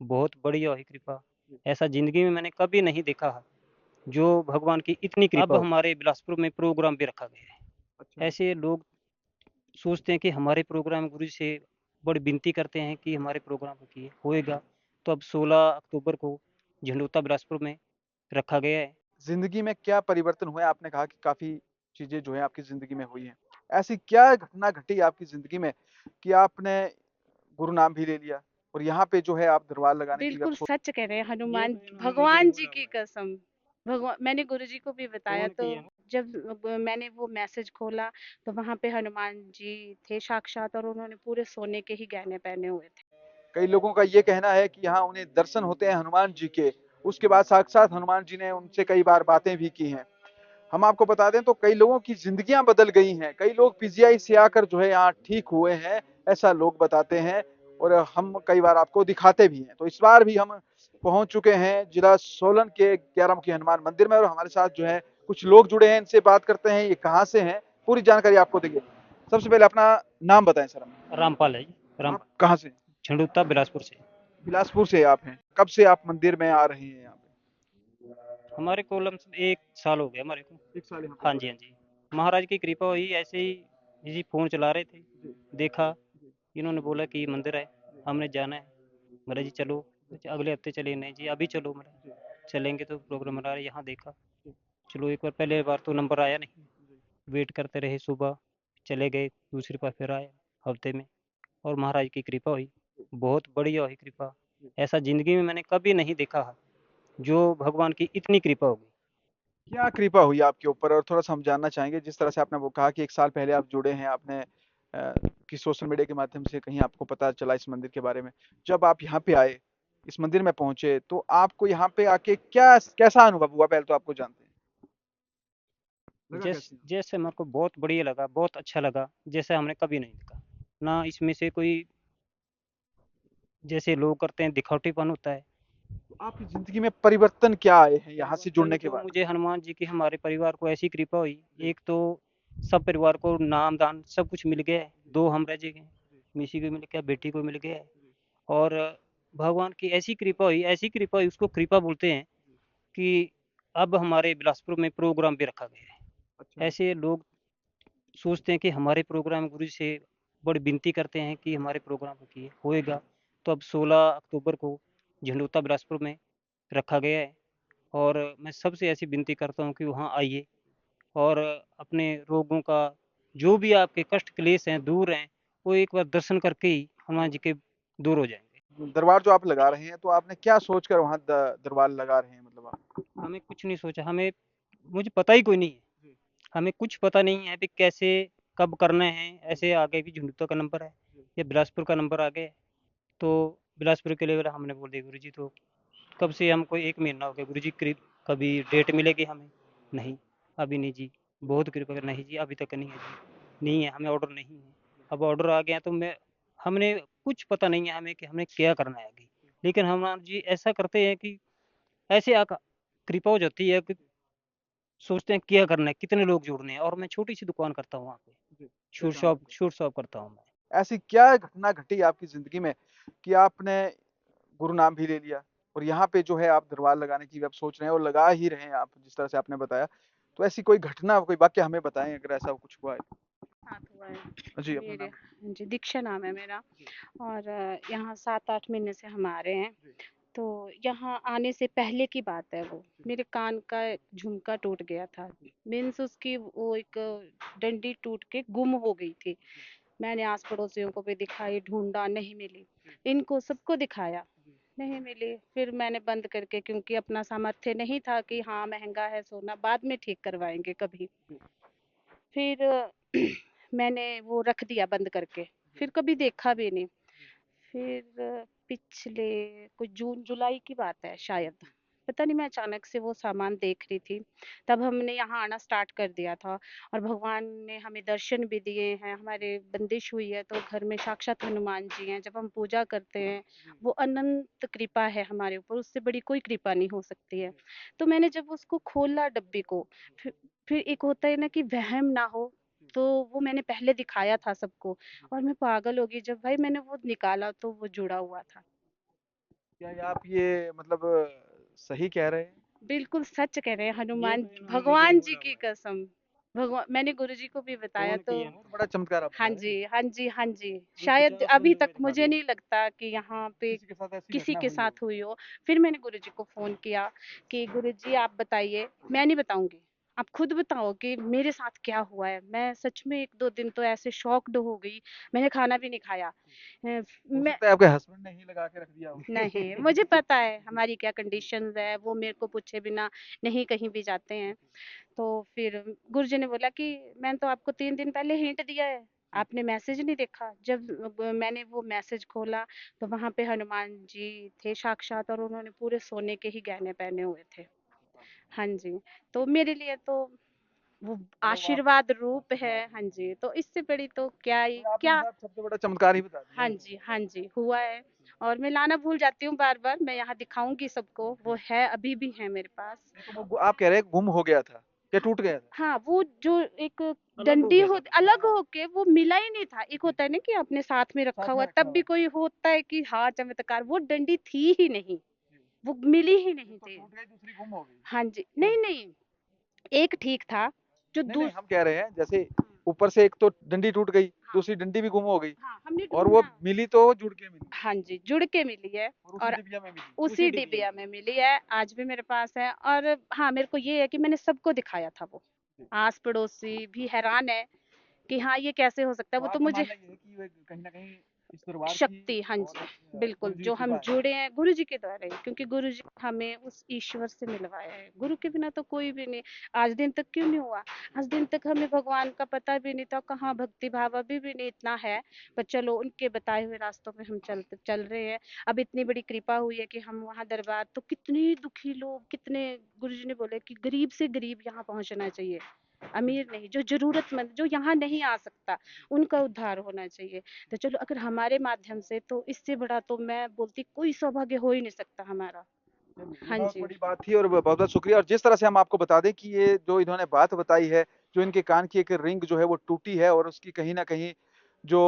बहुत बढ़िया हुई कृपा। जी। ऐसा ज़िंदगी में मैंने कभी नहीं देखा है, जो भगवान की इतनी कृपा अब हो। हमारे बिलासपुर में प्रोग्राम भी रखा गया है। अच्छा। ऐसे लोग सोचते हैं कि हमारे प्रोग्राम गुरुजी से बड़ी विनती करते हैं कि हमारे प्रोग्राम की होएगा, तो अब 16 अक्टूबर को झंडोता बिलासपुर में रखा गया है। ज़िंदगी में क्या परिवर्तन हुए? आपने कहा कि काफ़ी चीज़ें जो हैं आपकी ज़िंदगी में हुई हैं। ऐसी क्या घटना घटी आपकी ज़िंदगी में कि आपने गुरु नाम भी ले लिया और यहाँ पे जो है आप दरबार लगाने के लिए आप बिल्कुल सोच। सच कह रहे हैं। ये हनुमान तो इन्होंने मुझे ही भगवान जी बोला की हुआ है। कसम। भगवान मैंने गुरुजी को भी बताया, फ़ोन तो किया जब मैंने वो मैसेज खोला तो वहां पे हनुमान जी थे साक्षात, और उन्होंने पूरे सोने के ही गहने पहने हुए थे। कई लोगों का ये कहना है कि यहाँ उन्हें दर्शन होते हैं हनुमान जी के, उसके बाद साक्षात हनुमान जी ने उनसे कई बार बातें भी की हैं। हम आपको बता दें तो कई लोगों की जिंदगियां बदल गई हैं, कई लोग पीजीआई से आकर जो है यहाँ ठीक हुए हैं, ऐसा लोग बताते हैं और हम कई बार आपको दिखाते भी हैं। तो इस बार भी हम पहुंच चुके हैं जिला सोलन के 11 मुखी हनुमान मंदिर में और हमारे साथ जो है कुछ लोग जुड़े हैं, इनसे बात करते हैं ये कहाँ से हैं, पूरी जानकारी आपको देंगे। सबसे पहले अपना नाम बताएं सर हमें। रामपाल है जी, आप रामपाल। कहाँ से हैं? झंडुता बिलासपुर से। बिलासपुर से आप हैं। कब से आप मंदिर में आ रहे हैं यहाँ हमारे को लम 1 साल हो गया हमारे को। पे? 1 साल यहाँ पे हाँ हो जी, गया। हाँ जी। महाराज की कृपा हुई ऐसे ही, जी फ़ोन चला रहे थे, जी। देखा, जी। इन्होंने बोला कि ये मंदिर है, जी। हमने जाना है। बोला जी चलो, जी। अगले हफ्ते चले, नहीं जी अभी चलो, बोला जी। चलेंगे तो प्रोग्राम बना रहे, यहाँ देखा। जी। चलो एक बार, पहले बार तो नंबर आया नहीं, जी। वेट करते रहे, सुबह चले गए, दूसरी बार फिर आया हफ्ते में, और महाराज की कृपा हुई, बहुत बढ़िया हुई कृपा। जी। ऐसा ज़िंदगी में मैंने कभी नहीं देखा है, जो भगवान की इतनी कृपा होगी। क्या कृपा हुई आपके ऊपर और थोड़ा सा हम जानना चाहेंगे। जिस तरह से आपने वो कहा कि 1 साल पहले आप जुड़े हैं, आपने कि सोशल मीडिया के माध्यम से कहीं आपको पता चला इस मंदिर के बारे में। जब आप यहाँ पे आए, इस मंदिर में पहुंचे, तो आपको यहाँ पे आके क्या कैसा अनुभव हुआ? पहले तो आपको जानते हैं। लगा कैसे? जैसे मेरे को बहुत बढ़िया लगा, बहुत अच्छा लगा, जैसे हमने कभी नहीं देखा। ना इसमें से कोई, जैसे लोग करते हैं, दिखावटीपन होता है। तो आपकी जिंदगी में परिवर्तन क्या आए हैं यहाँ से परिवर्तन जुड़ने के तो बाद? मुझे हनुमान जी की, हमारे परिवार को ऐसी कृपा हुई, एक तो सब परिवार को नाम दान सब कुछ मिल गया है, 2 हम रह गए, मिसी को मिल गया, बेटी को मिल गया है। और भगवान की ऐसी कृपा हुई, उसको कृपा बोलते हैं, कि अब हमारे बिलासपुर में प्रोग्राम भी रखा गया है। अच्छा। ऐसे लोग सोचते हैं कि हमारे प्रोग्राम गुरु जी से बड़ी विनती करते हैं कि हमारे प्रोग्राम की होएगा, तो अब 16 अक्टूबर को झंडोता बिलासपुर में रखा गया है। और मैं सबसे ऐसी विनती करता हूँ कि वहाँ आइए, और अपने रोगों का, जो भी आपके कष्ट क्लेश हैं, दूर हैं, वो एक बार दर्शन करके ही हनुमान जी के दूर हो जाएँगे। दरबार जो आप लगा रहे हैं, तो आपने क्या सोचकर वहाँ दरबार लगा रहे हैं, मतलब आप? हमें कुछ नहीं सोचा, मुझे पता ही कोई नहीं है। जी। हमें कुछ पता नहीं है कि कैसे, कब करना है। ऐसे आगे भी झुंडुता का नंबर है, जी। या बिलासपुर का नंबर आ गया है, तो बिलासपुर के लिए बोला, हमने बोल दिया गुरुजी, तो कब से, हमको 1 महीना हो गया गुरुजी, कभी डेट मिलेगी हमें? नहीं, अभी नहीं जी, बहुत कृपा कर, नहीं जी अभी तक नहीं है जी, नहीं है, हमें ऑर्डर नहीं है। अब ऑर्डर आ गया तो हमने कुछ पता नहीं है हमें कि हमें क्या करना है आगे। लेकिन हनुमान जी ऐसा करते हैं कि ऐसे कृपा हो जाती है कि सोचते हैं क्या करना है, कितने लोग जोड़ने हैं, और मैं छोटी-सी दुकान करता हूँ वहाँ पे, जी। क्या काम करते शूट शॉप करता हूँ मैं। हैं? ऐसी क्या घटना घटी आपकी जिंदगी में कि आपने गुरु नाम भी ले लिया और यहाँ पे जो है आप दरबार लगाने की भी आप सोच रहे हैं और लगा ही रहे हैं आप, जिस तरह से आपने बताया। तो ऐसी कोई घटना, कोई वाक्य हमें बताएं अगर ऐसा कुछ हुआ है। साथ हुआ है जी, अपना मेरे। नाम बताएं। हाँ जी, दीक्षा नाम है मेरा। जी। और यहाँ 7-8 महीने से हम आ रहे हैं। जी। तो यहाँ आने से पहले की बात है वो, जी। मेरे कान का झुमका टूट गया था। मीन्स उसकी वो एक डंडी टूट के गुम हो गई थी। मैंने आस पड़ोसियों को भी दिखाई, ढूंढा, नहीं मिली। जी। इनको सबको दिखाया, जी। नहीं मिली। फिर मैंने बंद करके, क्योंकि अपना सामर्थ्य नहीं था कि हाँ महंगा है सोना, बाद में ठीक करवाएंगे कभी। जी। फिर मैंने वो रख दिया बंद करके, जी। फिर कभी देखा भी नहीं। फिर पिछले कुछ जून जुलाई की बात है शायद, पता नहीं, मैं अचानक से वो सामान देख रही थी, तब हमने यहाँ आना स्टार्ट कर दिया था। और भगवान ने हमें दर्शन भी दिए हैं, हमारे बंदिश हुई है तो घर में साक्षात हनुमान जी हैं, जब हम पूजा करते हैं वो अनंत कृपा है हमारे ऊपर, उससे बड़ी कोई कृपा नहीं हो सकती है। तो मैंने जब उसको खोला डब्बी को, फिर फिर एक होता है ना कि वहम ना हो, तो वो मैंने पहले दिखाया था सबको, और मैं पागल हो गई जब भाई मैंने वो निकाला तो वो जुड़ा हुआ था। क्या ये आप ये मतलब सही कह रहे हैं? बिल्कुल सच कह रहे हैं, ये हनुमान तो इन्होंने मुझे ही भगवान जी बोला की हुआ है। कसम। भगवान मैंने गुरुजी को भी बताया फ़ोन तो किए हैं, बहुत बड़ा चमत्कार आप हाँ बता रहे जी, हैं। हाँ जी, हाँ जी। ये शायद 50 अभी बंदों तक को दिखा मुझे दिया। नहीं लगता कि यहाँ पे किसी के साथ ऐसी किसी घटना के हुई हो। साथ हुई हो। फिर मैंने गुरुजी को फ़ोन किया कि गुरुजी आप बताइए, मैं नहीं बताऊँगी। आप खुद बताओ कि मेरे साथ क्या हुआ है? मैं सच में 1-2 दिन तो ऐसे शॉक्ड हो गई, मैंने खाना भी नहीं खाया। हो मैं सकता है आपके हस्बैंड ने ही लगा के रख दिया हो। नहीं, मुझे पता है हमारी क्या कंडीशंस है, वो मेरे को पूछे बिना नहीं कहीं भी जाते हैं। तो फिर गुरुजी ने बोला कि मैंने तो आपको 3 दिन पहले हिंट दिया है, आपने मैसेज नहीं देखा। जब मैंने वो मैसेज खोला तो वहाँ पे हनुमान जी थे साक्षात और उन्होंने पूरे सोने के ही गहने पहने हुए थे। हाँ जी, तो मेरे लिए तो वो चलो आप आशीर्वाद रूप है। आशीर्वाद हाँ देंगे। जी, तो इससे बड़ी तो क्या ही तो आपने क्या मतलब सबसे बड़ा चमत्कार ही बता दिया हाँ ये। जी, हाँ जी, हुआ है और मैं लाना भूल जाती हूँ बार-बार, मैं यहाँ दिखाऊँगी सबको, वो है अभी भी है मेरे पास। नहीं तो वो आप कह रहे हैं गुम हो गया था या हाँ, टूट गया था? हाँ, वो जो एक अलग हो डंडी गया था होती बिल्कुल। अलग होके वो मिला ही नहीं था। एक होता है ना कि आपने साथ में रखा साथ में हुआ रखा तब हुआ भी है। कोई होता है कि हाँ, चमत्कार, वो डंडी थी ही नहीं, जी। वो मिली ही एक नहीं तो थी। टूट गई, दूसरी गुम हो गई। हाँ जी, तो नहीं, नहीं, एक ठीक था, जो नहीं, नहीं, दूस हम कह रहे हैं जैसे हाँ, ऊपर से एक तो डंडी टूट गई, हाँ, दूसरी डंडी भी गुम हो गई हाँ, हमने और वो ढूँढा मिली तो जुड़ के मिली हाँ जी, जुड़ के मिली है और उसी और डिबिया में मिली। उसी डिबिया में मिली है, आज भी मेरे पास है और हाँ, मेरे को ये है कि मैंने सबको दिखाया था वो। जी। आस-पड़ोसी भी हैरान है कि हाँ, ये कैसे हो सकता है? तो वो तो आपका मुझे मानना ये है कि वो कहीं न कहीं इस दरबार की शक्ति हाँ और जी, बिल्कुल, गुरु जी की जो हम कृपा है। जुड़े हैं गुरु जी के द्वारा ही क्योंकि गुरु जी हमें उस ईश्वर से मिलवाया है। गुरु के बिना तो कोई भी नहीं आज दिन तक क्यों नहीं हुआ? आज दिन तक हमें भगवान का पता भी नहीं था, कहाँ भक्ति भाव अभी भी नहीं इतना है, पर चलो उनके बताए हुए रास्तों पे हम चल रहे हैं। अब इतनी बड़ी कृपा हुई है कि हम वहाँ दरबार तो कितने दुखी लोग कितने गुरु जी ने बोले कि गरीब से गरीब यहाँ पहुँचना चाहिए। अमीर नहीं, जो ज़रूरतमंद जो यहाँ नहीं आ सकता, उनका उद्धार होना चाहिए। तो चलो अगर हमारे माध्यम से तो इससे बड़ा तो मैं बोलती कोई सौभाग्य हो ही नहीं सकता हमारा। चलिए, ये हाँ बहुत जी। बड़ी बात थी और बहुत-बहुत शुक्रिया और जिस तरह से हम आपको बता दें कि ये जो इन्होंने बात बताई है, जो इनके कान की एक रिंग जो है वो टूटी है और उसकी कहीं न कहीं जो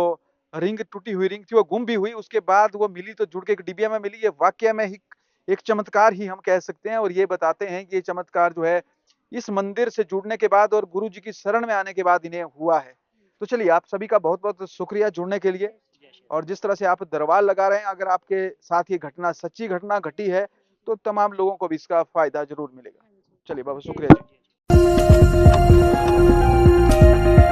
रिंग टूटी हुई रिंग थी वो गुम भी हुई, उसके बाद वो मिली तो जुड़ के एक डिबिया में मिली। ये वाक़या में ही एक चमत्कार ही हम कह सकते हैं और ये बताते हैं कि ये चमत्कार जो है इस मंदिर से जुड़ने के बाद और गुरु जी की शरण में आने के बाद इन्हें हुआ है। तो चलिए, आप सभी का बहुत-बहुत शुक्रिया जुड़ने के लिए जय श्री और जिस तरह से आप दरबार लगा रहे हैं, अगर आपके साथ ये घटना सच्ची घटना घटी है, तो तमाम लोगों को भी इसका फ़ायदा ज़रूर मिलेगा। चलिए, बहुत-बहुत जय शुक्रिया जी। राम।